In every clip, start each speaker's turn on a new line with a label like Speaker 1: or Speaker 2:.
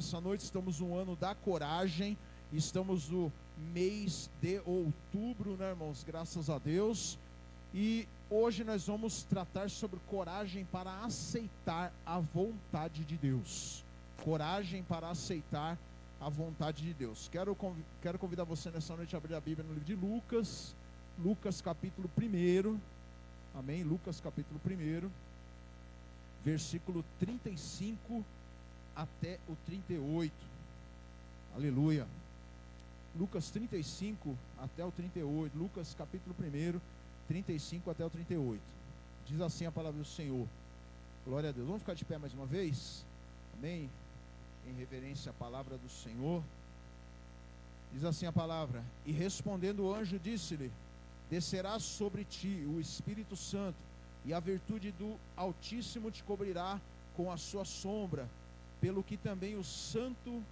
Speaker 1: nessa noite estamos no ano da coragem, estamos no mês de outubro, né, irmãos? Graças a Deus. E hoje nós vamos tratar sobre coragem para aceitar a vontade de Deus. Coragem para aceitar a vontade de Deus. Quero convidar você nessa noite a abrir a Bíblia no livro de Lucas, Lucas capítulo 1, amém? Lucas capítulo 1, versículo 35 até o 38, aleluia. Lucas 35 até o 38, Lucas capítulo 1, 35 até o 38, diz assim a palavra do Senhor. Glória a Deus. Vamos ficar de pé mais uma vez, amém? Em reverência à palavra do Senhor. Diz assim a palavra: e respondendo o anjo disse-lhe: descerá sobre ti o Espírito Santo, e a virtude do Altíssimo te cobrirá com a sua sombra, pelo que também o santo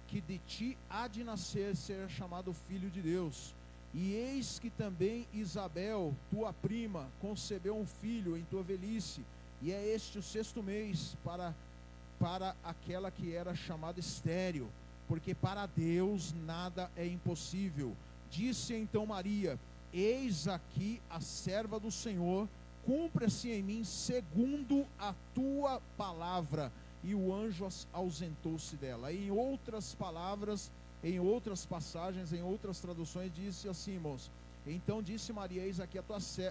Speaker 1: que de ti há de nascer será chamado Filho de Deus. E eis que também Isabel, tua prima, concebeu um filho em tua velhice, e é este o 6º mês para aquela que era chamada estéril, porque para Deus nada é impossível. Disse então Maria: eis aqui a serva do Senhor, cumpra-se em mim segundo a tua palavra. E o anjo ausentou-se dela. Em outras palavras, em outras passagens, em outras traduções, disse assim, irmãos: então disse Maria: eis aqui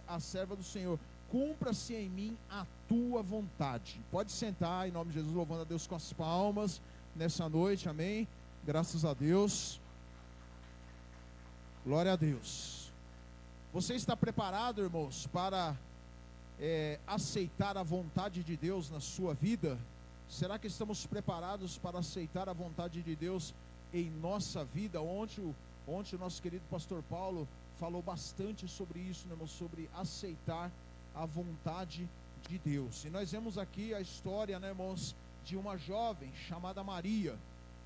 Speaker 1: a serva do Senhor, cumpra-se em mim a tua vontade. Pode sentar, em nome de Jesus, louvando a Deus com as palmas nessa noite, amém? Graças a Deus, glória a Deus. Você está preparado, irmãos, para aceitar a vontade de Deus na sua vida? Será que estamos preparados para aceitar a vontade de Deus em nossa vida? Ontem o nosso querido pastor Paulo falou bastante sobre isso, né, irmãos? Sobre aceitar a vontade de Deus. E nós vemos aqui a história, né, irmãos, de uma jovem chamada Maria,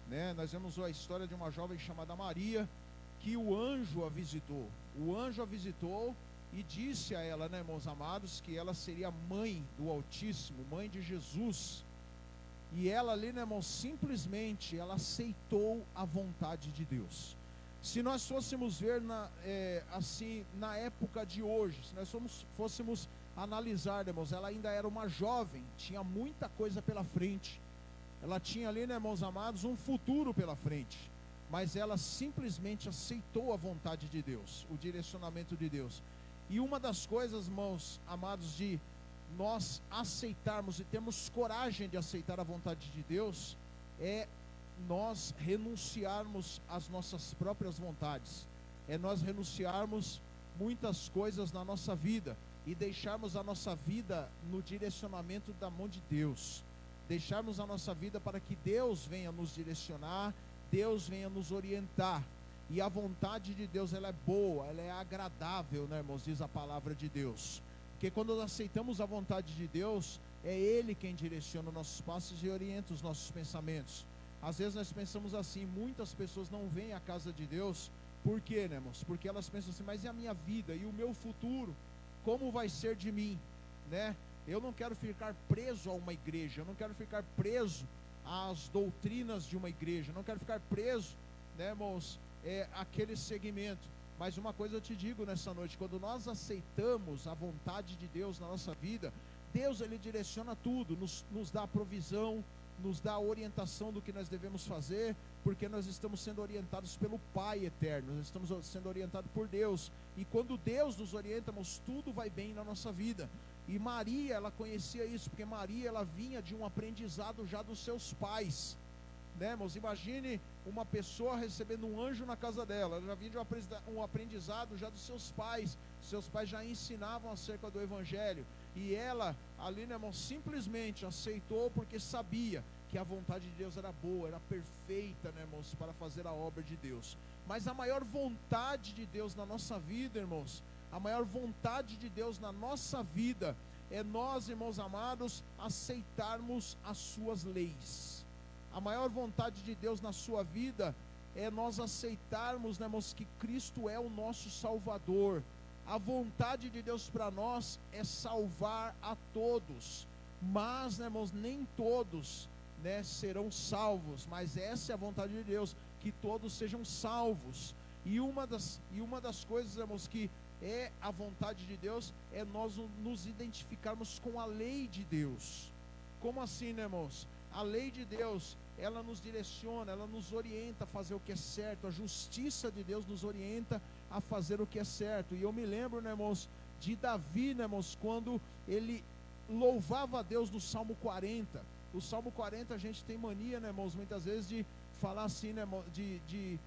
Speaker 1: né? Nós vemos a história de uma jovem chamada Maria, que o anjo a visitou. O anjo a visitou e disse a ela, né, irmãos amados, que ela seria mãe do Altíssimo, mãe de Jesus. E ela ali, né, irmãos, simplesmente ela aceitou a vontade de Deus. Se nós fôssemos ver assim, na época de hoje, se nós fôssemos analisar, né, irmãos, ela ainda era uma jovem, tinha muita coisa pela frente. Ela tinha ali, né, irmãos amados, um futuro pela frente. Mas ela simplesmente aceitou a vontade de Deus, o direcionamento de Deus. E uma das coisas, irmãos amados, de nós aceitarmos e termos coragem de aceitar a vontade de Deus, é nós renunciarmos às nossas próprias vontades, é nós renunciarmos muitas coisas na nossa vida e deixarmos a nossa vida no direcionamento da mão de Deus, deixarmos a nossa vida para que Deus venha nos direcionar, Deus venha nos orientar. E a vontade de Deus, ela é boa, ela é agradável, né, irmãos? Diz a palavra de Deus. Porque quando nós aceitamos a vontade de Deus, é Ele quem direciona os nossos passos e orienta os nossos pensamentos. Às vezes nós pensamos assim, muitas pessoas não vêm à casa de Deus. Por quê, né, irmãos? Porque elas pensam assim: mas e a minha vida? E o meu futuro? Como vai ser de mim? Né? Eu não quero ficar preso a uma igreja, eu não quero ficar preso às doutrinas de uma igreja, eu não quero ficar preso, né, irmãos, àquele segmento. Mas uma coisa eu te digo nessa noite: quando nós aceitamos a vontade de Deus na nossa vida, Deus, Ele direciona tudo, nos dá a provisão, nos dá a orientação do que nós devemos fazer, porque nós estamos sendo orientados pelo Pai eterno, nós estamos sendo orientados por Deus. E quando Deus nos orienta, irmãos, tudo vai bem na nossa vida. E Maria, ela conhecia isso, porque Maria, ela vinha de um aprendizado já dos seus pais, né, irmãos? Imagine uma pessoa recebendo um anjo na casa dela. Ela já vinha de um aprendizado já dos seus pais. Seus pais já ensinavam acerca do Evangelho. E ela ali, né, irmão, simplesmente aceitou, porque sabia que a vontade de Deus era boa, era perfeita, né, irmãos, para fazer a obra de Deus. Mas a maior vontade de Deus na nossa vida, irmãos, a maior vontade de Deus na nossa vida é nós, irmãos amados, aceitarmos as suas leis. A maior vontade de Deus na sua vida é nós aceitarmos, né, irmãos, que Cristo é o nosso Salvador. A vontade de Deus para nós é salvar a todos, mas, né, irmãos, nem todos né, serão salvos, mas essa é a vontade de Deus, que todos sejam salvos. E uma das coisas, irmãos, que é a vontade de Deus, é nós nos identificarmos com a lei de Deus. Como assim, né, irmãos? A lei de Deus, ela nos direciona, ela nos orienta a fazer o que é certo. A justiça de Deus nos orienta a fazer o que é certo. E eu me lembro, né, irmãos, de Davi, né, irmãos, quando ele louvava a Deus no Salmo 40. O Salmo 40 a gente tem mania, né, irmãos, muitas vezes de falar assim, né, de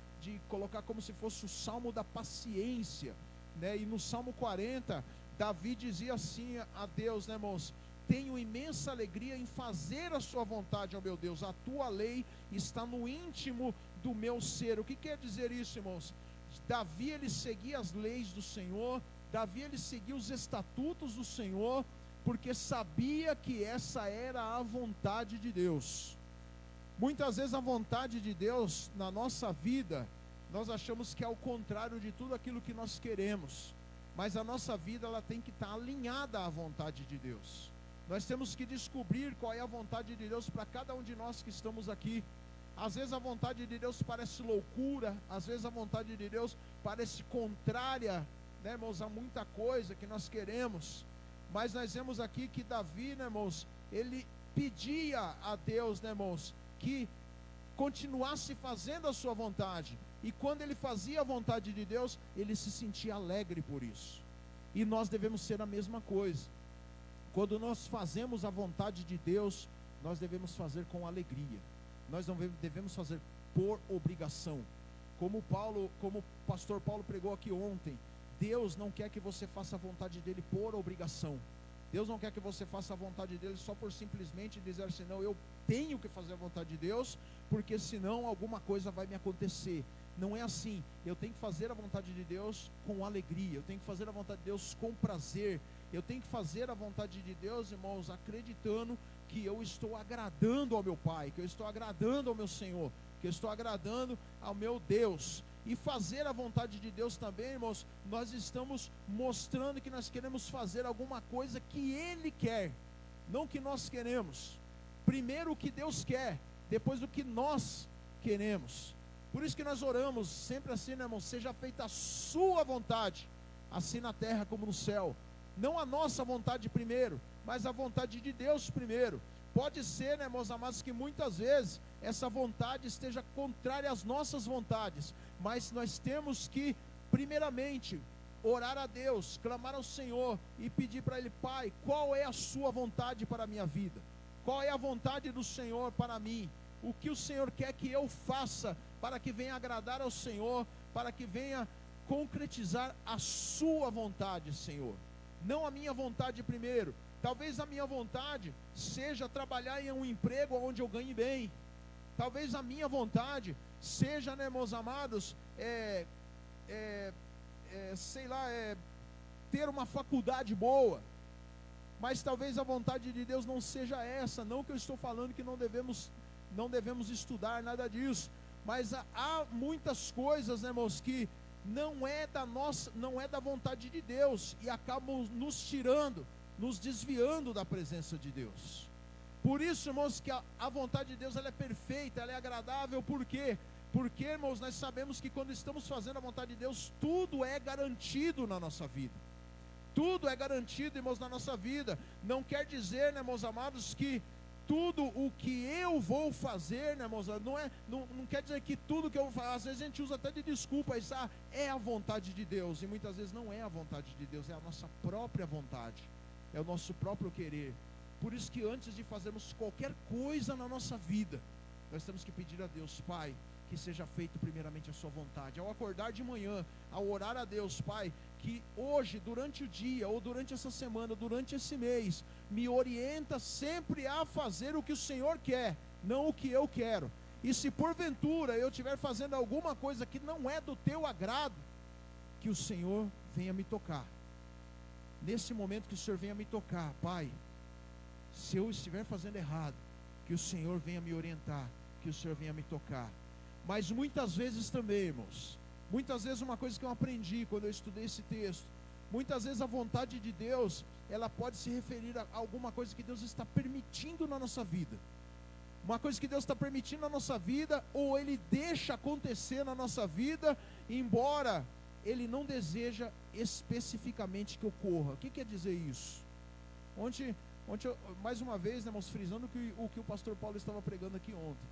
Speaker 1: colocar como se fosse o Salmo da paciência, né? E no Salmo 40, Davi dizia assim a Deus, né, irmãos: tenho imensa alegria em fazer a sua vontade, ó meu Deus, a tua lei está no íntimo do meu ser. O que quer dizer isso, irmãos? Davi, ele seguia as leis do Senhor, Davi, ele seguia os estatutos do Senhor, porque sabia que essa era a vontade de Deus. Muitas vezes a vontade de Deus na nossa vida, nós achamos que é o contrário de tudo aquilo que nós queremos, mas a nossa vida, ela tem que estar alinhada à vontade de Deus. Nós temos que descobrir qual é a vontade de Deus para cada um de nós que estamos aqui. Às vezes a vontade de Deus parece loucura, às vezes a vontade de Deus parece contrária, né, irmãos, a muita coisa que nós queremos. Mas nós vemos aqui que Davi, né, irmãos, ele pedia a Deus, né, irmãos, que continuasse fazendo a sua vontade. E quando ele fazia a vontade de Deus, ele se sentia alegre por isso. E nós devemos ser a mesma coisa. Quando nós fazemos a vontade de Deus, nós devemos fazer com alegria. Nós não devemos fazer por obrigação. Como o pastor Paulo pregou aqui ontem, Deus não quer que você faça a vontade dele por obrigação. Deus não quer que você faça a vontade dele só por simplesmente dizer assim: não, eu tenho que fazer a vontade de Deus, porque senão alguma coisa vai me acontecer. Não é assim. Eu tenho que fazer a vontade de Deus com alegria, eu tenho que fazer a vontade de Deus com prazer, eu tenho que fazer a vontade de Deus, irmãos, acreditando que eu estou agradando ao meu Pai, que eu estou agradando ao meu Senhor, que eu estou agradando ao meu Deus. E fazer a vontade de Deus também, irmãos, nós estamos mostrando que nós queremos fazer alguma coisa que Ele quer, não que nós queremos. Primeiro o que Deus quer, depois o que nós queremos. Por isso que nós oramos sempre assim, né, irmãos? Seja feita a sua vontade, assim na terra como no céu. Não a nossa vontade primeiro, mas a vontade de Deus primeiro. Pode ser, né, meus amados, que muitas vezes essa vontade esteja contrária às nossas vontades, mas nós temos que, primeiramente, orar a Deus, clamar ao Senhor e pedir para Ele: Pai, qual é a sua vontade para a minha vida? Qual é a vontade do Senhor para mim? O que o Senhor quer que eu faça para que venha agradar ao Senhor, para que venha concretizar a sua vontade, Senhor? Não a minha vontade primeiro. Talvez a minha vontade seja trabalhar em um emprego onde eu ganhe bem. Talvez a minha vontade seja, né, meus amados, ter uma faculdade boa. Mas talvez a vontade de Deus não seja essa. Não que eu estou falando que não devemos estudar, nada disso. Mas há muitas coisas, né, irmãos, que não é da vontade de Deus, e acabam nos tirando, nos desviando da presença de Deus. Por isso, irmãos, que a vontade de Deus, ela é perfeita, ela é agradável. Por quê? Porque, irmãos, nós sabemos que quando estamos fazendo a vontade de Deus, tudo é garantido na nossa vida. Tudo é garantido, irmãos, na nossa vida. Não quer dizer, né, meus amados, que tudo o que eu vou fazer, né, irmãos, não quer dizer que tudo que eu vou fazer, às vezes a gente usa até de desculpa, isso é a vontade de Deus, e muitas vezes não é a vontade de Deus, é a nossa própria vontade, é o nosso próprio querer. Por isso que antes de fazermos qualquer coisa na nossa vida, nós temos que pedir a Deus: Pai, que seja feito primeiramente a sua vontade. Ao acordar de manhã, ao orar a Deus: Pai, que hoje, durante o dia, ou durante essa semana, durante esse mês, me orienta sempre a fazer o que o Senhor quer, não o que eu quero. E se porventura eu estiver fazendo alguma coisa que não é do teu agrado, que o Senhor venha me tocar. Nesse momento que o Senhor venha me tocar, Pai, se eu estiver fazendo errado, que o Senhor venha me orientar, que o Senhor venha me tocar. Mas muitas vezes também, irmãos, muitas vezes uma coisa que eu aprendi quando eu estudei esse texto, muitas vezes a vontade de Deus, ela pode se referir a alguma coisa que Deus está permitindo na nossa vida. uma coisa que Deus está permitindo na nossa vida, ou Ele deixa acontecer na nossa vida, embora Ele não deseja especificamente que ocorra. O que quer dizer isso? Ontem mais uma vez, né, irmãos, frisando o que o pastor Paulo estava pregando aqui ontem.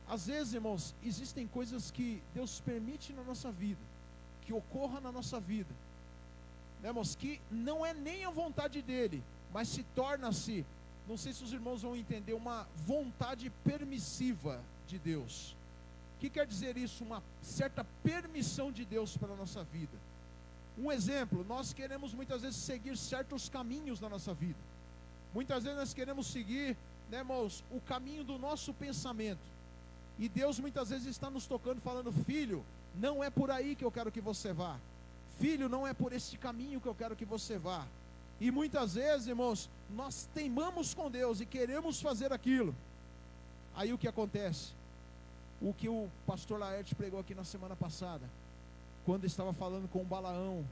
Speaker 1: Às vezes, irmãos, existem coisas que Deus permite na nossa vida, que ocorra na nossa vida, né, irmãos, que não é nem a vontade dEle, mas se torna-se, não sei se os irmãos vão entender, uma vontade permissiva de Deus. O que quer dizer isso? Uma certa permissão de Deus para a nossa vida. Um exemplo, nós queremos muitas vezes seguir certos caminhos na nossa vida. Muitas vezes nós queremos seguir, né, irmãos, o caminho do nosso pensamento. E Deus muitas vezes está nos tocando, falando: filho, não é por aí que eu quero que você vá. Filho, não é por esse caminho que eu quero que você vá. E muitas vezes, irmãos, nós teimamos com Deus e queremos fazer aquilo. Aí o que acontece? O que o pastor Laerte pregou aqui na semana passada, quando estava falando com o Balaão.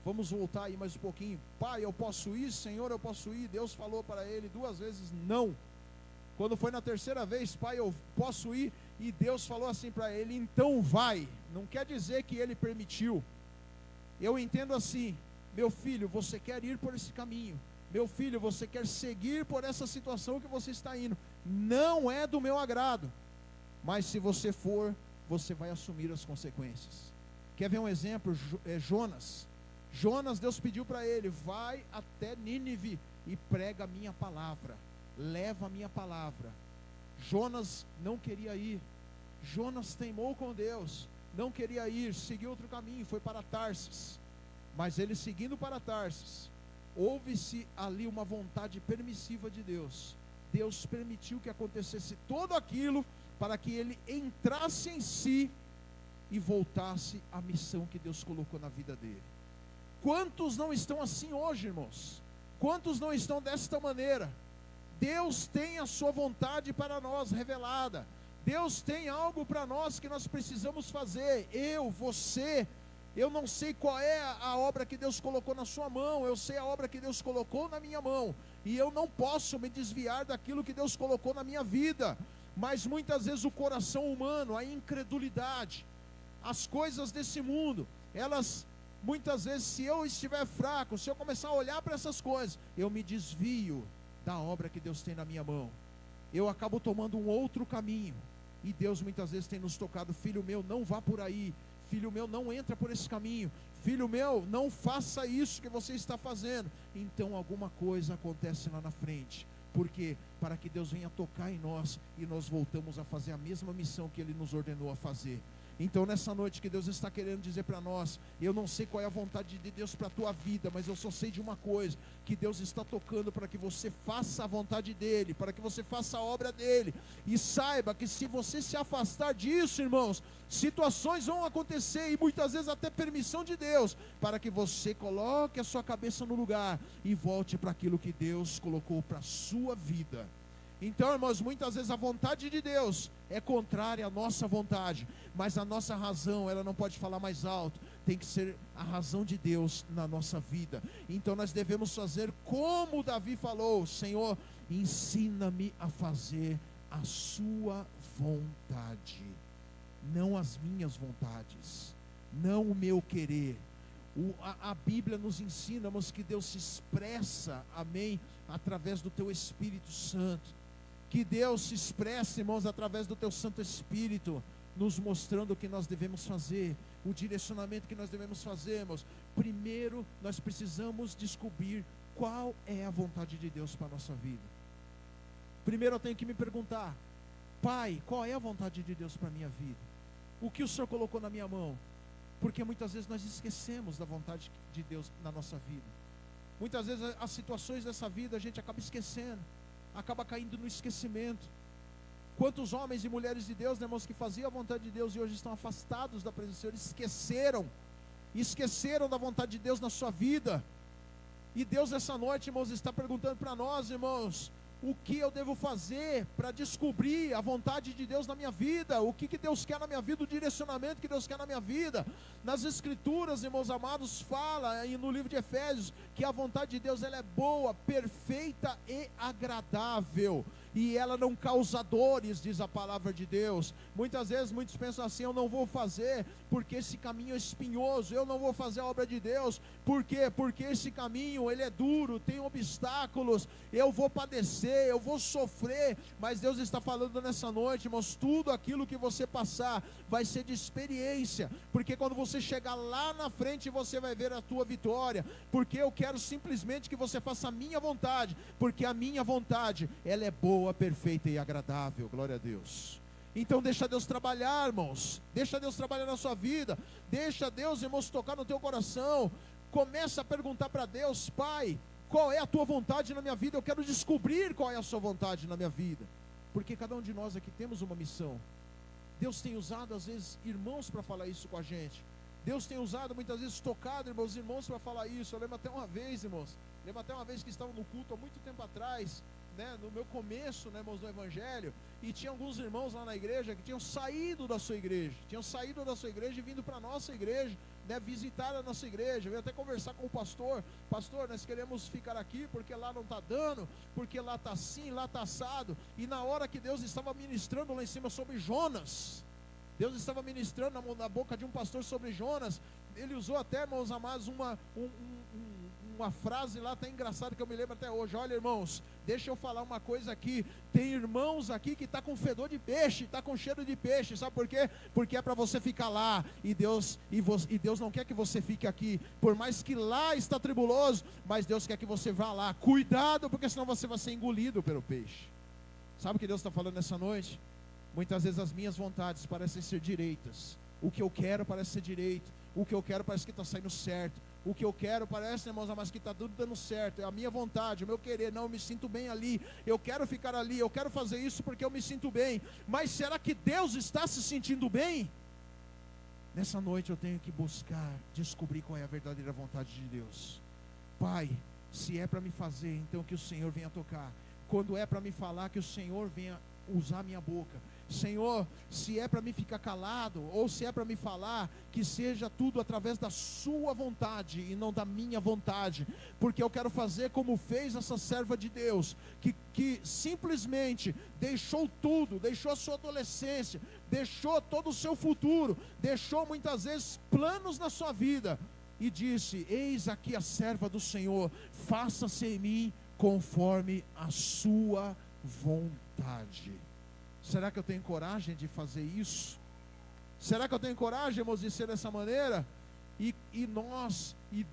Speaker 1: Vamos voltar aí mais um pouquinho. Pai, eu posso ir? Senhor, eu posso ir? Deus falou para ele 2 vezes não. Quando foi na 3ª vez: pai, eu posso ir? E Deus falou assim para ele: então vai. Não quer dizer que ele permitiu. Eu entendo assim: meu filho, você quer ir por esse caminho. Meu filho, você quer seguir por essa situação que você está indo. Não é do meu agrado. Mas se você for, você vai assumir as consequências. Quer ver um exemplo? Jonas. Jonas, Deus pediu para ele: vai até Nínive e prega a minha palavra. Leva a minha palavra. Jonas não queria ir. Jonas teimou com Deus. Não queria ir, seguiu outro caminho, foi para Tarsis. Mas ele seguindo para Tarsis, houve-se ali uma vontade permissiva de Deus. Deus permitiu que acontecesse tudo aquilo para que ele entrasse em si e voltasse à missão que Deus colocou na vida dele. Quantos não estão assim hoje, irmãos? Quantos não estão desta maneira? Deus tem a sua vontade para nós revelada. Deus tem algo para nós que nós precisamos fazer. Você, eu não sei qual é a obra que Deus colocou na sua mão, eu sei a obra que Deus colocou na minha mão, e eu não posso me desviar daquilo que Deus colocou na minha vida. Mas muitas vezes o coração humano, a incredulidade, as coisas desse mundo, elas, muitas vezes, se eu estiver fraco, se eu começar a olhar para essas coisas, eu me desvio da obra que Deus tem na minha mão. Eu acabo tomando um outro caminho. E Deus muitas vezes tem nos tocado: filho meu, não vá por aí. Filho meu, não entra por esse caminho. Filho meu, não faça isso que você está fazendo. Então alguma coisa acontece lá na frente. Porque para que Deus venha tocar em nós e nós voltamos a fazer a mesma missão que Ele nos ordenou a fazer. Então nessa noite que Deus está querendo dizer para nós: eu não sei qual é a vontade de Deus para a tua vida, mas eu só sei de uma coisa, que Deus está tocando para que você faça a vontade dEle, para que você faça a obra dEle, e saiba que se você se afastar disso, irmãos, situações vão acontecer, e muitas vezes até permissão de Deus, para que você coloque a sua cabeça no lugar, e volte para aquilo que Deus colocou para a sua vida. Então, irmãos, muitas vezes a vontade de Deus é contrária à nossa vontade, mas a nossa razão, ela não pode falar mais alto, tem que ser a razão de Deus na nossa vida. Então nós devemos fazer como Davi falou: Senhor, ensina-me a fazer a sua vontade, não as minhas vontades, não o meu querer. A Bíblia nos ensina, irmãos, que Deus se expressa, amém, através do teu Espírito Santo. Que Deus se expresse, irmãos, através do teu Santo Espírito, nos mostrando o que nós devemos fazer, o direcionamento que nós devemos fazer, irmãos. Primeiro, nós precisamos descobrir qual é a vontade de Deus para a nossa vida. Primeiro eu tenho que me perguntar: Pai, qual é a vontade de Deus para a minha vida? O que o Senhor colocou na minha mão? Porque muitas vezes nós esquecemos da vontade de Deus na nossa vida. Muitas vezes as situações dessa vida a gente acaba esquecendo, acaba caindo no esquecimento. Quantos homens e mulheres de Deus, né, irmãos, que faziam a vontade de Deus e hoje estão afastados da presença do Senhor, esqueceram da vontade de Deus na sua vida. E Deus nessa noite, irmãos, está perguntando para nós, irmãos, o que eu devo fazer para descobrir a vontade de Deus na minha vida, o que Deus quer na minha vida, o direcionamento que Deus quer na minha vida. Nas Escrituras, irmãos amados, fala aí no livro de Efésios, que a vontade de Deus, ela é boa, perfeita e agradável. e ela não causa dores, diz a palavra de Deus. Muitas vezes muitos pensam assim: eu não vou fazer porque esse caminho é espinhoso, eu não vou fazer a obra de Deus, por quê? Porque esse caminho ele é duro, tem obstáculos, eu vou padecer, eu vou sofrer. Mas Deus está falando nessa noite, irmãos, tudo aquilo que você passar vai ser de experiência, porque quando você chegar lá na frente você vai ver a tua vitória, porque eu quero simplesmente que você faça a minha vontade, porque a minha vontade, ela é boa, perfeita e agradável. Glória a Deus. Então deixa Deus trabalhar, irmãos, deixa Deus trabalhar na sua vida, deixa Deus, irmãos, tocar no teu coração. Começa a perguntar para Deus: Pai, qual é a tua vontade na minha vida? Eu quero descobrir qual é a sua vontade na minha vida, porque cada um de nós aqui temos uma missão. Deus tem usado às vezes irmãos para falar isso com a gente. Deus tem usado muitas vezes, tocado, irmãos para falar isso. Eu lembro até uma vez, irmãos, que estava no culto há muito tempo atrás, né, no meu começo, né, irmãos, do Evangelho, e tinha alguns irmãos lá na igreja que tinham saído da sua igreja e vindo para a nossa igreja, né, visitar a nossa igreja. Eu ia até conversar com o pastor: pastor, nós queremos ficar aqui porque lá não está dando, porque lá está assim, lá está assado. E na hora que Deus estava ministrando lá em cima sobre Jonas, Deus estava ministrando na boca de um pastor sobre Jonas, ele usou até, irmãos amados, uma frase lá até engraçada que eu me lembro até hoje. Olha, irmãos, deixa eu falar uma coisa aqui: tem irmãos aqui que está com fedor de peixe, está com cheiro de peixe. Sabe por quê? Porque é para você ficar lá, e Deus não quer que você fique aqui, por mais que lá está tribuloso, mas Deus quer que você vá lá. Cuidado, porque senão você vai ser engolido pelo peixe. Sabe o que Deus está falando nessa noite? Muitas vezes as minhas vontades parecem ser direitas, o que eu quero parece ser direito, o que eu quero parece que está saindo certo, o que eu quero parece, irmãos, mas que está tudo dando certo, é a minha vontade, o meu querer. Não, eu me sinto bem ali, eu quero ficar ali, eu quero fazer isso porque eu me sinto bem. Mas será que Deus está se sentindo bem? Nessa noite eu tenho que buscar, descobrir qual é a verdadeira vontade de Deus. Pai, se é para me fazer, então que o Senhor venha tocar. Quando é para me falar, que o Senhor venha usar a minha boca. Senhor, se é para me ficar calado, ou se é para me falar, que seja tudo através da sua vontade e não da minha vontade, porque eu quero fazer como fez essa serva de Deus, que simplesmente deixou tudo, deixou a sua adolescência, deixou todo o seu futuro, deixou muitas vezes planos na sua vida, e disse: eis aqui a serva do Senhor, faça-se em mim conforme a sua vontade. Será que eu tenho coragem de fazer isso? Será que eu tenho coragem, irmãos, de ser dessa maneira? E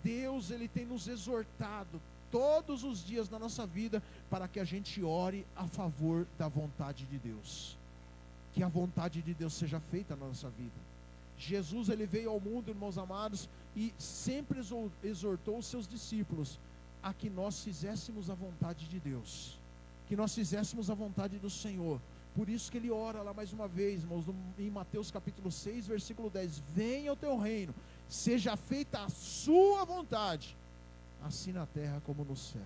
Speaker 1: Deus, Ele tem nos exortado todos os dias na nossa vida para que a gente ore a favor da vontade de Deus. Que a vontade de Deus seja feita na nossa vida. Jesus, Ele veio ao mundo, irmãos amados, e sempre exortou os seus discípulos a que nós fizéssemos a vontade de Deus, que nós fizéssemos a vontade do Senhor. Por isso que ele ora lá mais uma vez, irmãos, em Mateus capítulo 6, versículo 10: venha o teu reino, seja feita a sua vontade, assim na terra como no céu.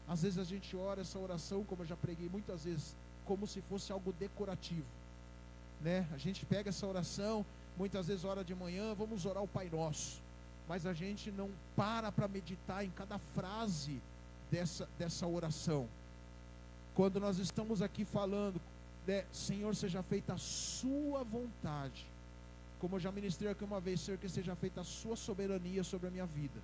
Speaker 1: Às vezes a gente ora essa oração, como eu já preguei muitas vezes, como se fosse algo decorativo, né? A gente pega essa oração, muitas vezes ora de manhã, vamos orar o Pai Nosso, mas a gente não para meditar em cada frase dessa oração. Quando nós estamos aqui falando, né, Senhor, seja feita a sua vontade, como eu já ministrei aqui uma vez: Senhor, que seja feita a sua soberania sobre a minha vida,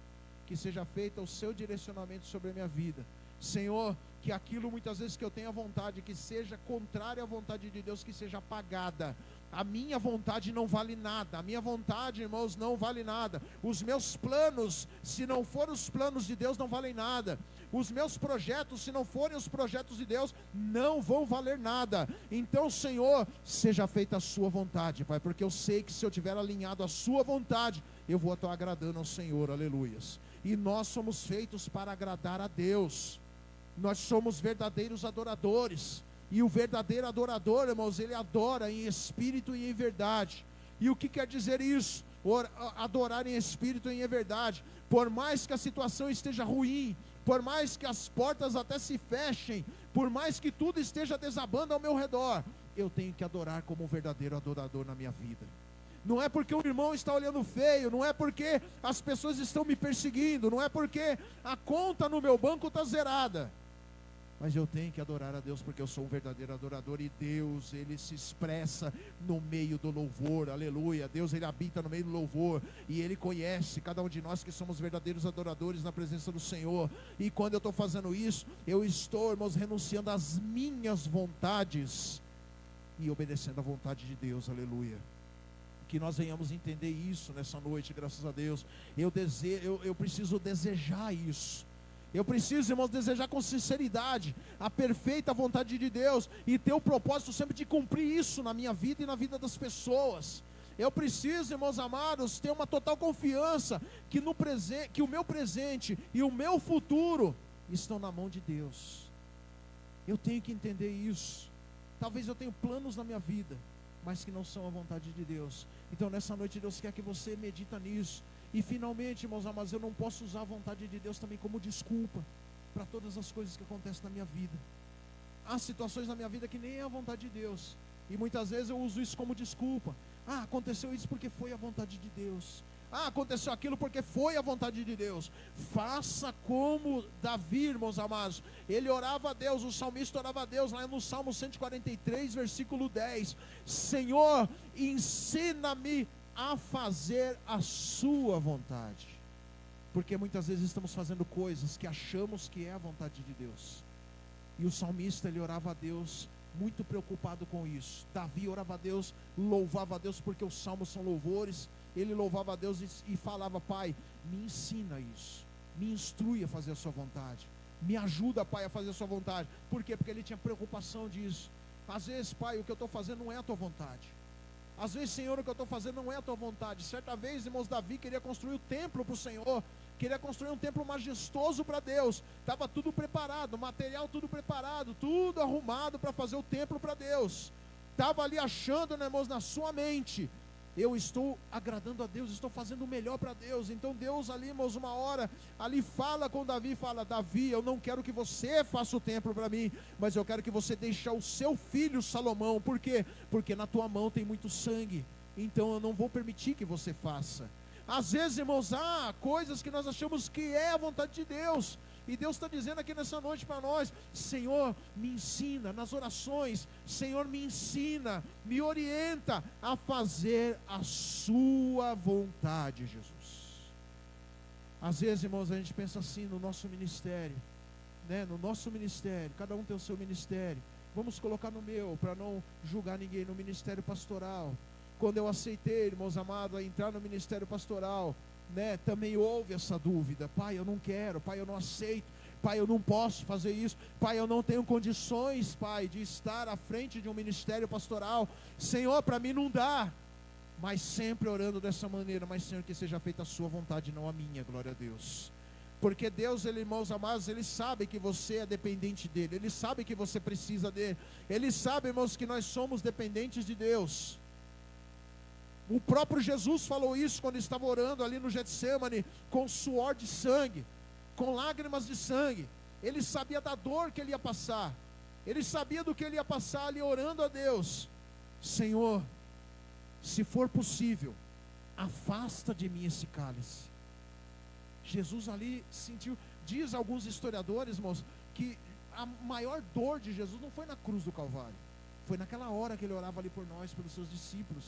Speaker 1: que seja feita o seu direcionamento sobre a minha vida. Senhor, que aquilo muitas vezes que eu tenho a vontade, que seja contrário à vontade de Deus, que seja apagada. A minha vontade não vale nada, a minha vontade, irmãos, não vale nada. Os meus planos, se não forem os planos de Deus, não valem nada. Os meus projetos, se não forem os projetos de Deus, não vão valer nada. Então, Senhor, seja feita a sua vontade, Pai, porque eu sei que se eu tiver alinhado à sua vontade, eu vou estar agradando ao Senhor, aleluias. E nós somos feitos para agradar a Deus. Nós somos verdadeiros adoradores. E o verdadeiro adorador, irmãos, ele adora em espírito e em verdade. E o que quer dizer isso? Adorar em espírito e em verdade. Por mais que a situação esteja ruim, por mais que as portas até se fechem, por mais que tudo esteja desabando ao meu redor, eu tenho que adorar como um verdadeiro adorador na minha vida. Não é porque o irmão está olhando feio, não é porque as pessoas estão me perseguindo, não é porque a conta no meu banco está zerada, mas eu tenho que adorar a Deus, porque eu sou um verdadeiro adorador, e Deus, Ele se expressa no meio do louvor, aleluia. Deus, Ele habita no meio do louvor, e Ele conhece cada um de nós que somos verdadeiros adoradores na presença do Senhor. E quando eu estou fazendo isso, eu estou, irmãos, renunciando às minhas vontades e obedecendo à vontade de Deus, aleluia. Que nós venhamos entender isso nessa noite, graças a Deus. Eu preciso desejar isso. Eu preciso, irmãos, desejar com sinceridade a perfeita vontade de Deus e ter o propósito sempre de cumprir isso na minha vida e na vida das pessoas. Eu preciso, irmãos amados, ter uma total confiança que o meu presente e o meu futuro estão na mão de Deus. Eu tenho que entender isso. Talvez eu tenha planos na minha vida, mas que não são a vontade de Deus. Então nessa noite Deus quer que você medita nisso. E finalmente, irmãos amados, eu não posso usar a vontade de Deus também como desculpa para todas as coisas que acontecem na minha vida. Há situações na minha vida que nem é a vontade de Deus, e muitas vezes eu uso isso como desculpa. Aconteceu isso porque foi a vontade de Deus. Aconteceu aquilo porque foi a vontade de Deus. Faça como Davi, irmãos amados. Ele orava a Deus, o salmista orava a Deus, lá no Salmo 143, versículo 10. Senhor, ensina-me a fazer a sua vontade. Porque muitas vezes estamos fazendo coisas que achamos que é a vontade de Deus. E o salmista, ele orava a Deus muito preocupado com isso. Davi orava a Deus, louvava a Deus, porque os salmos são louvores. Ele louvava a Deus e falava: Pai, me ensina isso, me instrui a fazer a sua vontade, me ajuda, Pai, a fazer a sua vontade. Por quê? Porque ele tinha preocupação disso. Às vezes, Pai, o que eu estou fazendo não é a tua vontade. Às vezes, Senhor, o que eu estou fazendo não é a tua vontade. Certa vez, irmãos, Davi queria construir o templo para o Senhor, queria construir um templo majestoso para Deus. Estava tudo preparado, material tudo preparado, tudo arrumado para fazer o templo para Deus. Estava ali achando, né, irmãos, na sua mente: eu estou agradando a Deus, estou fazendo o melhor para Deus. Então Deus ali, irmãos, uma hora ali fala com Davi, fala: Davi, eu não quero que você faça o templo para mim, mas eu quero que você deixe o seu filho Salomão. Por quê? Porque na tua mão tem muito sangue, então eu não vou permitir que você faça. Às vezes, irmãos, há coisas que nós achamos que é a vontade de Deus, e Deus está dizendo aqui nessa noite para nós: Senhor, me ensina nas orações, Senhor, me ensina, me orienta a fazer a sua vontade, Jesus. Às vezes, irmãos, a gente pensa assim no nosso ministério, né? No nosso ministério, cada um tem o seu ministério. Vamos colocar no meu, para não julgar ninguém, no ministério pastoral. Quando eu aceitei, irmãos amados, a entrar no ministério pastoral, né, também houve essa dúvida: Pai, eu não quero, Pai, eu não aceito, Pai, eu não posso fazer isso, Pai, eu não tenho condições, Pai, de estar à frente de um ministério pastoral. Senhor, para mim não dá. Mas sempre orando dessa maneira: mas Senhor, que seja feita a sua vontade, não a minha, glória a Deus. Porque Deus, Ele, irmãos amados, Ele sabe que você é dependente dEle, Ele sabe que você precisa dEle, Ele sabe, irmãos, que nós somos dependentes de Deus. O próprio Jesus falou isso quando estava orando ali no Getsemane, com suor de sangue, com lágrimas de sangue. Ele sabia da dor que ele ia passar, ele sabia do que ele ia passar ali orando a Deus: Senhor, se for possível, afasta de mim esse cálice. Jesus ali sentiu, diz alguns historiadores, irmãos, que a maior dor de Jesus não foi na cruz do Calvário, foi naquela hora que ele orava ali por nós, pelos seus discípulos.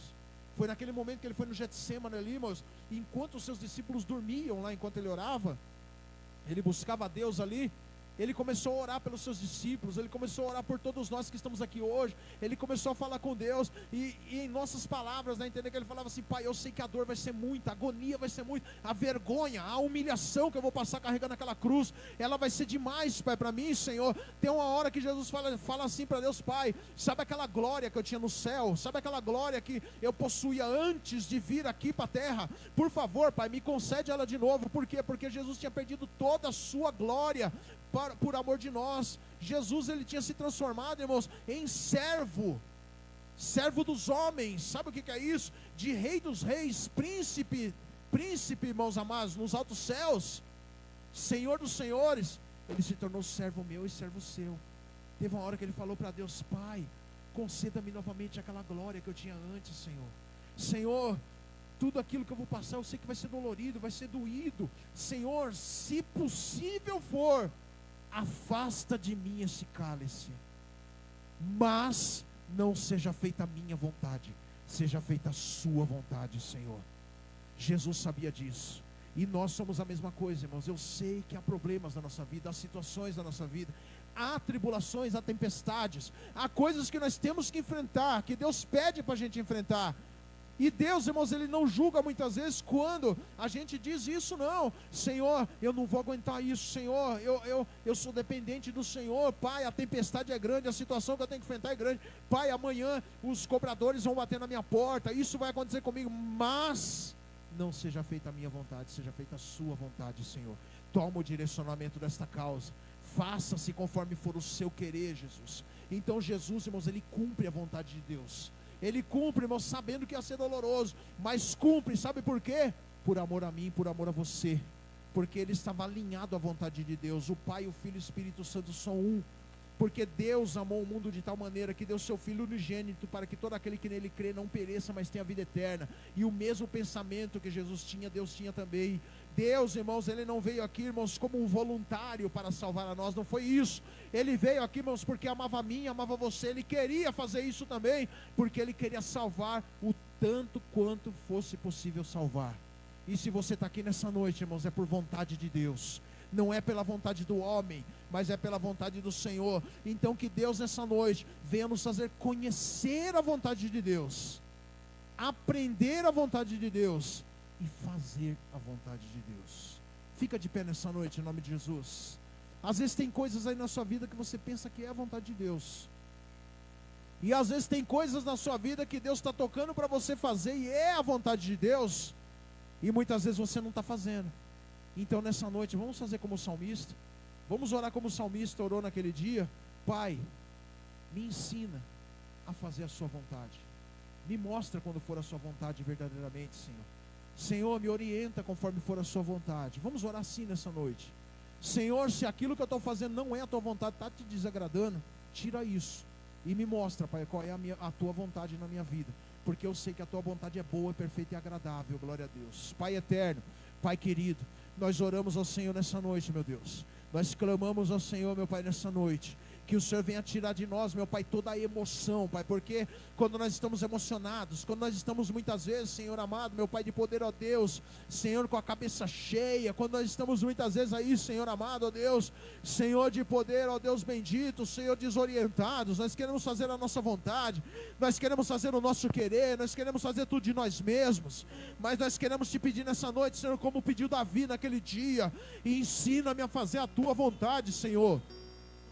Speaker 1: Foi naquele momento que ele foi no Getsemane ali, irmãos, enquanto os seus discípulos dormiam lá, enquanto ele orava, ele buscava a Deus ali. Ele começou a orar pelos seus discípulos, ele começou a orar por todos nós que estamos aqui hoje. Ele começou a falar com Deus, e em nossas palavras, né, entender que ele falava assim: Pai, eu sei que a dor vai ser muita, a agonia vai ser muita, a vergonha, a humilhação que eu vou passar carregando aquela cruz, ela vai ser demais, Pai, para mim, Senhor. Tem uma hora que Jesus fala assim para Deus: Pai, sabe aquela glória que eu tinha no céu, sabe aquela glória que eu possuía antes de vir aqui para a terra? Por favor, Pai, me concede ela de novo. Por quê? Porque Jesus tinha perdido toda a sua glória por amor de nós. Jesus, ele tinha se transformado, irmãos, em servo dos homens. Sabe o que é isso? De rei dos reis, príncipe, irmãos amados, nos altos céus, Senhor dos senhores. Ele se tornou servo meu e servo seu. Teve uma hora que ele falou para Deus: Pai, conceda-me novamente aquela glória que eu tinha antes, Senhor. Senhor, tudo aquilo que eu vou passar, eu sei que vai ser dolorido, vai ser doído. Senhor, se possível for, afasta de mim esse cálice, mas não seja feita a minha vontade, seja feita a sua vontade, Senhor. Jesus sabia disso, e nós somos a mesma coisa, irmãos. Eu sei que há problemas na nossa vida, há situações na nossa vida, há tribulações, há tempestades, há coisas que nós temos que enfrentar, que Deus pede para a gente enfrentar. E Deus, irmãos, Ele não julga muitas vezes quando a gente diz isso, não. Senhor, eu não vou aguentar isso, Senhor, eu sou dependente do Senhor. Pai, a tempestade é grande, a situação que eu tenho que enfrentar é grande. Pai, amanhã os cobradores vão bater na minha porta, isso vai acontecer comigo, mas não seja feita a minha vontade, seja feita a sua vontade, Senhor. Toma o direcionamento desta causa, faça-se conforme for o seu querer, Jesus. Então Jesus, irmãos, Ele cumpre a vontade de Deus. Ele cumpre, irmão, sabendo que ia ser doloroso, mas cumpre, sabe por quê? Por amor a mim, por amor a você, porque ele estava alinhado à vontade de Deus. O Pai, o Filho e o Espírito Santo são um, porque Deus amou o mundo de tal maneira que deu seu Filho unigênito, para que todo aquele que nele crê não pereça, mas tenha vida eterna. E o mesmo pensamento que Jesus tinha, Deus tinha também. Deus, irmãos, Ele não veio aqui, irmãos, como um voluntário para salvar a nós, não foi isso. Ele veio aqui, irmãos, porque amava a mim, amava você. Ele queria fazer isso também, porque Ele queria salvar o tanto quanto fosse possível salvar. E se você está aqui nessa noite, irmãos, é por vontade de Deus, não é pela vontade do homem, mas é pela vontade do Senhor. Então que Deus nessa noite venha nos fazer conhecer a vontade de Deus, aprender a vontade de Deus e fazer a vontade de Deus. Fica de pé nessa noite, em nome de Jesus. Às vezes tem coisas aí na sua vida que você pensa que é a vontade de Deus, e às vezes tem coisas na sua vida que Deus está tocando para você fazer e é a vontade de Deus, e muitas vezes você não está fazendo. Então nessa noite vamos fazer como o salmista, vamos orar como o salmista orou naquele dia. Pai, me ensina a fazer a sua vontade, me mostra quando for a sua vontade verdadeiramente, Senhor. Senhor, me orienta conforme for a sua vontade. Vamos orar assim nessa noite. Senhor, se aquilo que eu estou fazendo não é a tua vontade, está te desagradando, tira isso e me mostra, Pai, qual é a tua vontade na minha vida, porque eu sei que a tua vontade é boa, perfeita e agradável. Glória a Deus. Pai eterno, Pai querido, nós oramos ao Senhor nessa noite, meu Deus. Nós clamamos ao Senhor, meu Pai, nessa noite, que o Senhor venha tirar de nós, meu Pai, toda a emoção, Pai, porque quando nós estamos emocionados, quando nós estamos muitas vezes, Senhor amado, meu Pai de poder, ó Deus, Senhor, com a cabeça cheia, quando nós estamos muitas vezes aí, Senhor amado, ó Deus, Senhor de poder, ó Deus bendito, Senhor, desorientados, nós queremos fazer a nossa vontade, nós queremos fazer o nosso querer, nós queremos fazer tudo de nós mesmos, mas nós queremos te pedir nessa noite, Senhor, como pediu Davi naquele dia, e ensina-me a fazer a tua vontade, Senhor.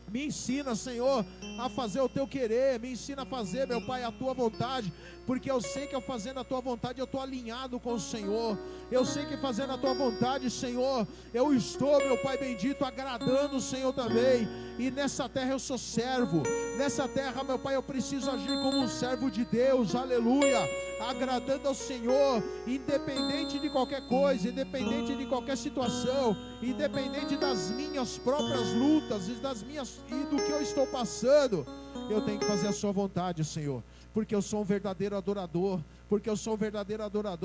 Speaker 1: Me ensina, Senhor, a fazer o teu querer, me ensina a fazer, meu Pai, a tua vontade, porque eu sei que eu fazendo a tua vontade, eu estou alinhado com o Senhor. Eu sei que fazendo a tua vontade, Senhor, eu estou, meu Pai bendito, agradando o Senhor também. E nessa terra eu sou servo, nessa terra, meu Pai, eu preciso agir como um servo de Deus, aleluia, agradando ao Senhor, independente de qualquer coisa, independente de qualquer situação, independente das minhas próprias lutas e do que eu estou passando, eu tenho que fazer a sua vontade, Senhor, porque eu sou um verdadeiro adorador,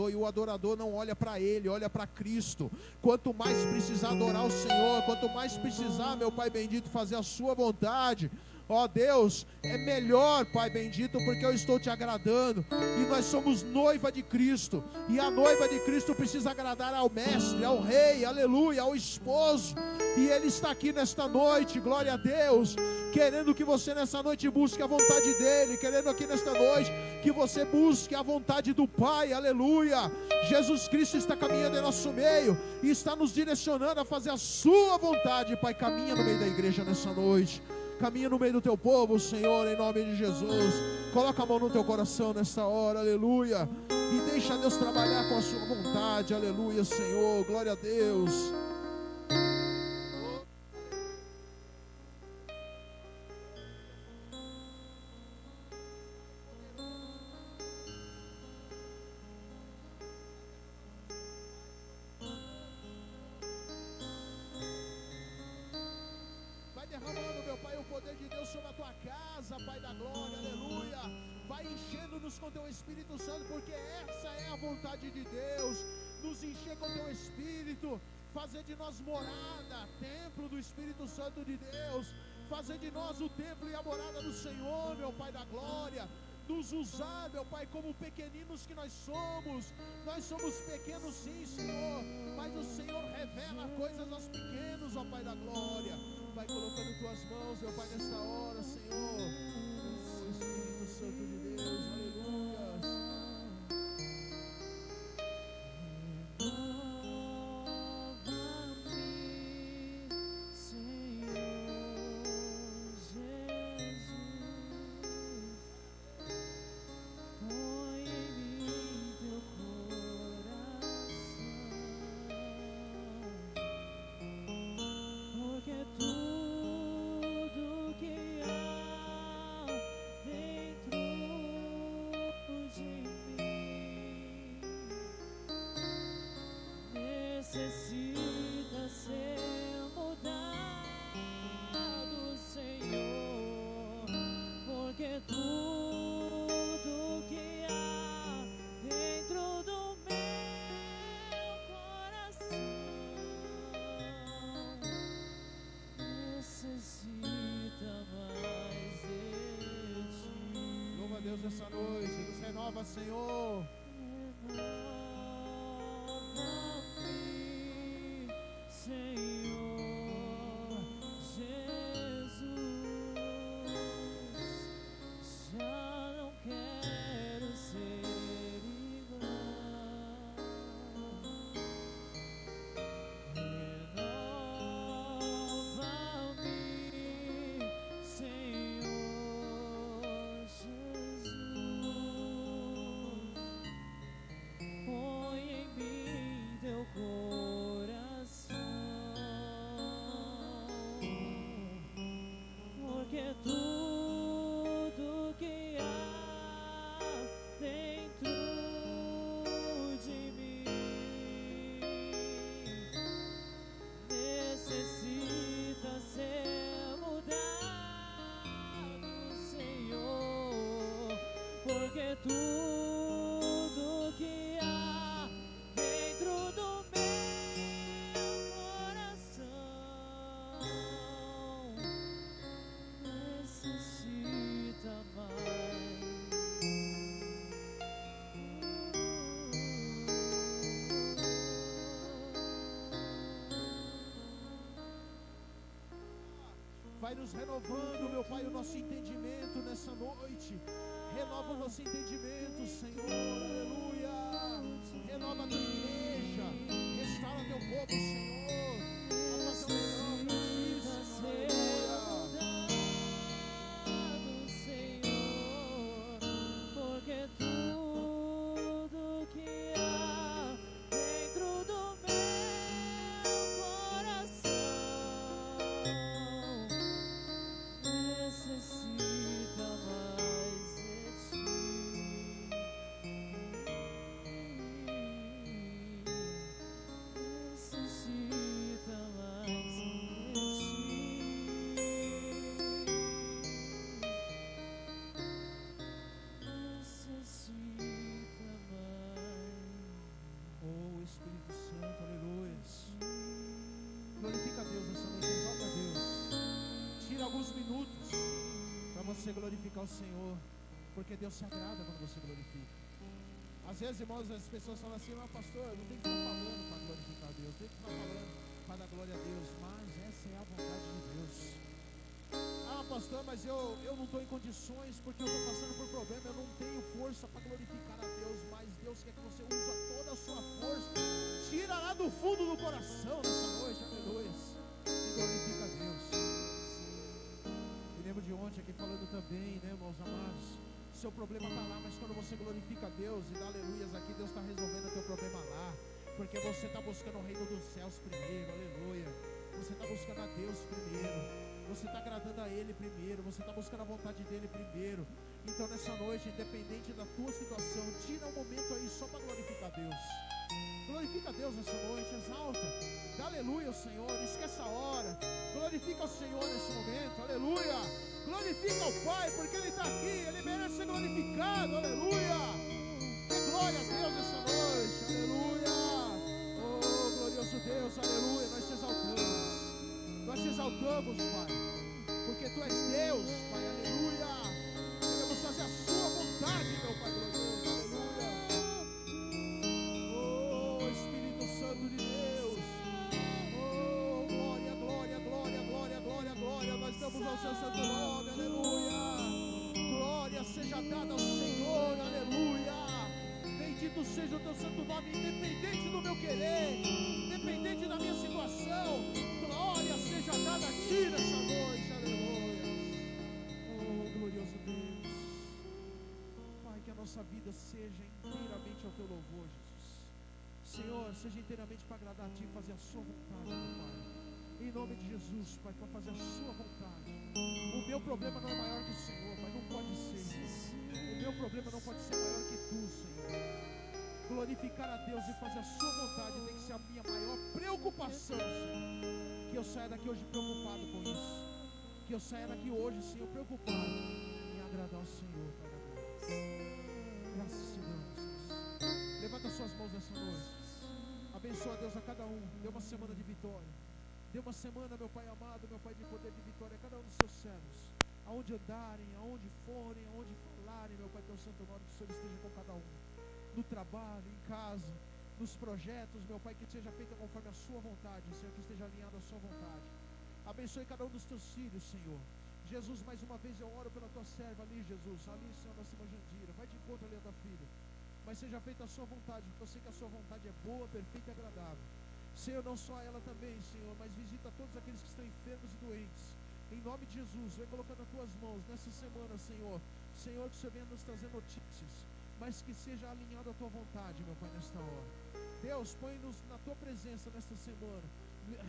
Speaker 1: e o adorador não olha para ele, olha para Cristo. Quanto mais precisar adorar o Senhor, quanto mais precisar, meu Pai bendito, fazer a sua vontade, ó Deus, é melhor, Pai bendito, porque eu estou te agradando, e nós somos noiva de Cristo, e a noiva de Cristo precisa agradar ao mestre, ao rei, aleluia, ao esposo, e ele está aqui nesta noite, glória a Deus, querendo que você nessa noite busque a vontade dele, querendo aqui nesta noite que você busque a vontade do Pai, aleluia. Jesus Cristo está caminhando em nosso meio e está nos direcionando a fazer a sua vontade. Pai, caminha no meio da igreja nessa noite, caminha no meio do teu povo, Senhor, em nome de Jesus. Coloca a mão no teu coração nessa hora, aleluia, e deixa Deus trabalhar com a sua vontade, aleluia, Senhor, glória a Deus. Derramando, meu Pai, o poder de Deus sobre a tua casa, Pai da glória, aleluia. Vai enchendo-nos com teu Espírito Santo, porque essa é a vontade de Deus, nos encher com teu Espírito, fazer de nós morada, templo do Espírito Santo de Deus, fazer de nós o templo e a morada do Senhor, meu Pai da glória. Nos usar, meu Pai, como pequeninos que nós somos pequenos sim, Senhor, mas o Senhor revela coisas aos pequenos, ó Pai da glória. Vai colocando tuas mãos, meu Pai, nesta hora, Senhor. Oh, Espírito Santo de Deus, aleluia.
Speaker 2: Necessita ser mudado, Senhor, porque tudo que há dentro do meu coração necessita mais de ti.
Speaker 1: Louva a Deus essa noite, nos renova, Senhor.
Speaker 2: Senhor Jesus, já não quero ser igual. Renova-me, Senhor Jesus, põe em mim teu coração, porque tudo que há dentro de mim necessita ser mudado, Senhor, porque tudo que há dentro do meu coração necessita mais.
Speaker 1: Vai nos renovando, meu Pai, o nosso entendimento nessa noite. Renova o nosso entendimento, Senhor, aleluia. Renova a tua igreja, restaura teu povo, Senhor. A fazer o melhor pra ti, Senhor, aleluia.
Speaker 2: Senhor, porque tudo que há dentro do meu coração necessita mais de ti. Necessita mais de ti. Necessita mais.
Speaker 1: Oh, Espírito Santo, aleluia. Glorifica a Deus nessa noite, exalta a Deus. Tira alguns minutos para você glorificar o Senhor, porque Deus se agrada quando você glorifica. Às vezes, irmãos, as pessoas falam assim: mas pastor, não tem que estar falando para glorificar a Deus, tem que estar falando para dar glória a Deus, mas essa é a vontade de Deus. Ah, pastor, mas eu não estou em condições porque eu estou passando por problema, eu não tenho força para glorificar a Deus, mas Deus quer que você use toda a sua força, tira lá do fundo do coração nessa noite, aleluia, e glorifica a Deus. Me lembro de ontem aqui falando também, né, irmãos amados, seu problema está lá, mas quando você glorifica a Deus e dá aleluias aqui, Deus está resolvendo o teu problema lá, porque você está buscando o reino dos céus primeiro, aleluia. Você está buscando a Deus primeiro, você está agradando a Ele primeiro, você está buscando a vontade dEle primeiro. Então nessa noite, independente da tua situação, tira um momento aí só para glorificar a Deus. Glorifica a Deus nessa noite, exalta, dá aleluia ao Senhor, esquece a hora, glorifica o Senhor nesse momento, aleluia. Glorifica o Pai, porque Ele está aqui, Ele merece ser glorificado, aleluia. Dê glória a Deus nessa noite, aleluia. Oh, glorioso Deus, aleluia. louvamos, Pai, porque Tu és Deus, Pai, aleluia. Queremos fazer a Sua vontade, meu Pai glorioso, aleluia. Oh, Espírito Santo de Deus, oh, glória, glória, glória, glória, glória, glória, nós damos ao Seu santo nome, aleluia. Glória seja dada ao Senhor, aleluia. Bendito seja o Teu santo nome, independente do meu querer, independente da minha situação. Glória seja dada a Ti nessa noite, aleluia. Oh, glorioso Deus. Pai, que a nossa vida seja inteiramente ao Teu louvor, Jesus. Senhor, seja inteiramente para agradar a Ti e fazer a Sua vontade, meu Pai. Em nome de Jesus, Pai, para fazer a Sua vontade. O meu problema não é maior que o Senhor, Pai, não pode ser. O meu problema não pode ser maior que Tu, Senhor. Glorificar a Deus e fazer a Sua vontade tem que ser a minha maior preocupação, Senhor. Que eu saia daqui hoje preocupado com isso. Que eu saia daqui hoje, Senhor, preocupado em agradar ao Senhor, Pai da glória. Graças te damos, Jesus. Levanta suas mãos nessa noite. Abençoa, Deus, a cada um. Dê uma semana de vitória. Dê uma semana, meu Pai amado, meu Pai de poder de vitória a cada um dos seus servos. Aonde andarem, aonde forem, aonde falarem, meu Pai, Teu santo nome, que o Senhor esteja com cada um. No trabalho, em casa, nos projetos, meu Pai, que seja feita conforme a Sua vontade, Senhor, que esteja alinhado à Sua vontade. Abençoe cada um dos Teus filhos, Senhor. Jesus, mais uma vez eu oro pela Tua serva ali, Jesus, ali, Senhor, na Cima Jandira. Vai de encontro ali a Tua filha. Mas seja feita a Sua vontade, porque eu sei que a Sua vontade é boa, perfeita e agradável. Senhor, não só ela também, Senhor, mas visita todos aqueles que estão enfermos e doentes. Em nome de Jesus, vem colocando as Tuas mãos nessa semana, Senhor. Senhor, que o Senhor venha nos trazer notícias, mas que seja alinhado à Tua vontade, meu Pai, nesta hora. Deus, põe-nos na Tua presença nesta semana.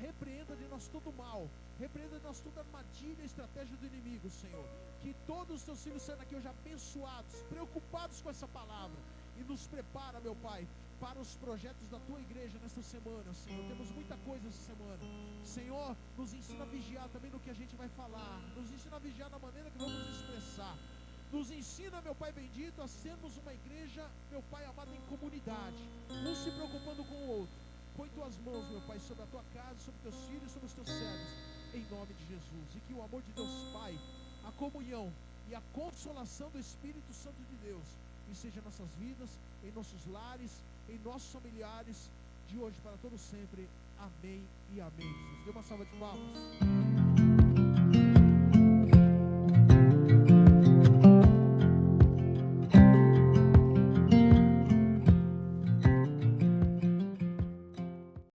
Speaker 1: Repreenda de nós todo mal, repreenda de nós toda armadilha e estratégia do inimigo, Senhor. Que todos os Teus filhos saiam daqui hoje abençoados, preocupados com essa palavra. E nos prepara, meu Pai, para os projetos da Tua igreja nesta semana, Senhor. Temos muita coisa essa semana. Senhor, nos ensina a vigiar também no que a gente vai falar. Nos ensina a vigiar na maneira que vamos expressar. Nos ensina, meu Pai bendito, a sermos uma igreja, meu Pai amado, em comunidade, um se preocupando com o outro. Põe Tuas mãos, meu Pai, sobre a Tua casa, sobre Teus filhos, sobre os Teus servos, em nome de Jesus. E que o amor de Deus Pai, a comunhão e a consolação do Espírito Santo de Deus esteja em nossas vidas, em nossos lares, em nossos familiares, de hoje para todo sempre. Amém e amém. Jesus. Dê uma salva de palmas.